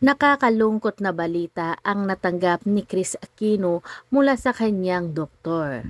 Nakakalungkot na balita ang natanggap ni Chris Aquino mula sa kanyang doktor.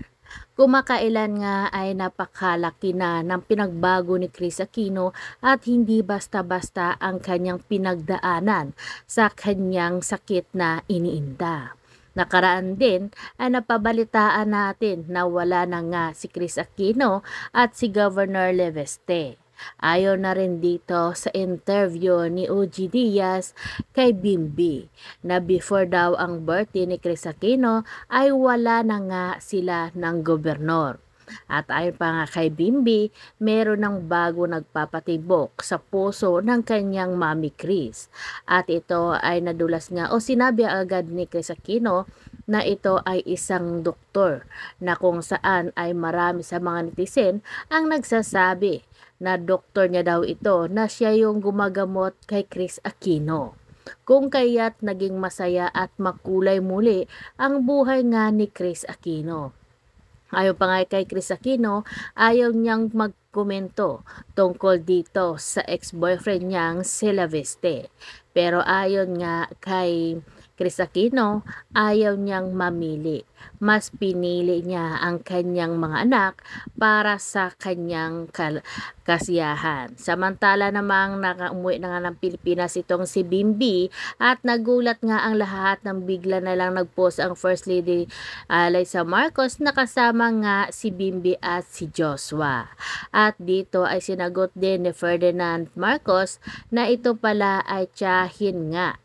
Kumakailan nga ay napakalaki na ng pinagbago ni Chris Aquino at hindi basta-basta ang kanyang pinagdaanan sa kanyang sakit na iniinda. Nakaraan din ay napabalitaan natin na wala na nga si Chris Aquino at si Governor Leveste. Ayon na rin dito sa interview ni OG Diaz kay Bimbi na before daw ang birthday ni Chris Aquino ay wala na nga sila ng gobernador. At ayon pa nga kay Bimbi, meron ng bago nagpapatibok sa puso ng kanyang mami Chris. At ito ay nadulas nga o sinabi agad ni Chris Aquino na ito ay isang doktor na kung saan ay marami sa mga netizen ang nagsasabi na doktor niya daw ito na siya yung gumagamot kay Chris Aquino. Kung kaya't naging masaya at makulay muli ang buhay nga ni Chris Aquino. Ayon pa nga kay Chris Aquino, ayaw niyang magkomento tungkol dito sa ex-boyfriend niyang si Leveste. Pero ayon nga kay Chris Aquino, ayaw niyang mamili. Mas pinili niya ang kanyang mga anak para sa kanyang kasiyahan. Samantala namang umuwi na nga ng Pilipinas itong si Bimbi at nagulat nga ang lahat nang bigla na lang nagpost ang First Lady Liza Marcos na kasama nga si Bimbi at si Joshua. At dito ay sinagot din ni Ferdinand Marcos na ito pala ay tiyahin nga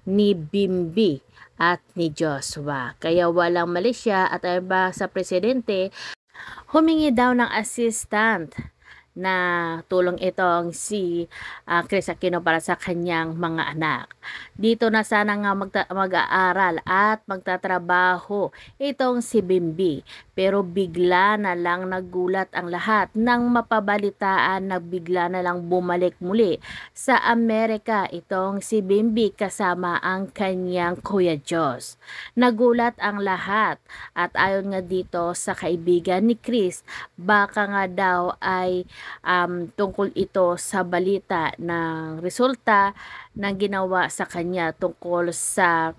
ni Bimbi at ni Joshua. Kaya walang mali siya at ayon ba sa presidente, humingi daw ng assistant na tulong itong si Chris Aquino para sa kanyang mga anak. Dito na sana nga mag-aaral at magtatrabaho itong si Bimbi. Pero bigla na lang nagulat ang lahat nang mapabalitaan na bigla na lang bumalik muli sa Amerika itong si Bimbi kasama ang kanyang Kuya Diyos. Nagulat ang lahat at ayon nga dito sa kaibigan ni Chris, baka nga daw ay tungkol ito sa balita ng resulta ng ginawa sa kanya tungkol sa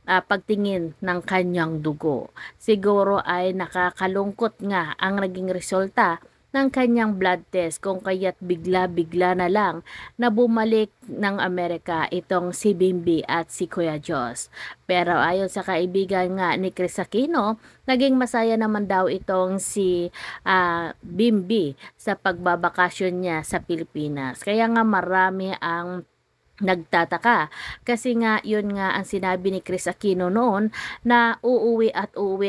pagtingin ng kanyang dugo. Siguro ay nakakalungkot nga ang naging resulta ng kanyang blood test kung kaya't bigla-bigla na lang na bumalik ng Amerika itong si Bimbi at si Kuya Diyos. Pero ayon sa kaibigan nga ni Chris Aquino, naging masaya naman daw itong si Bimbi sa pagbabakasyon niya sa Pilipinas. Kaya nga marami ang nagtataka kasi nga yun nga ang sinabi ni Chris Aquino noon na uuwi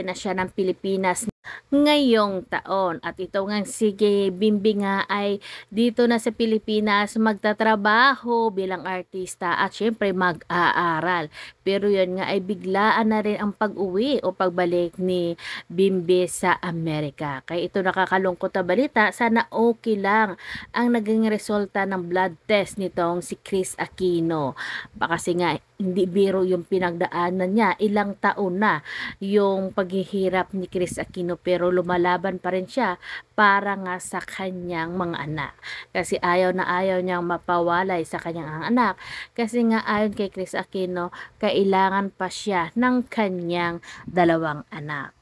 na siya ng Pilipinas ngayong taon. At ito nga si Bimbi nga ay dito na sa Pilipinas magtatrabaho bilang artista at syempre mag-aaral. Pero yun nga ay biglaan na rin ang pag-uwi o pagbalik ni Bimbi sa Amerika. Kaya ito nakakalungkot na balita. Sana okay lang ang naging resulta ng blood test nitong si Chris Aquino. Kasi nga hindi biro yung pinagdaanan niya. Ilang taon na yung paghihirap ni Chris Aquino pero lumalaban pa rin siya para nga sa kanyang mga anak. Kasi ayaw na ayaw niyang mapawalay sa kanyang anak. Kasi nga ayon kay Chris Aquino, kailangan pa siya ng kanyang dalawang anak.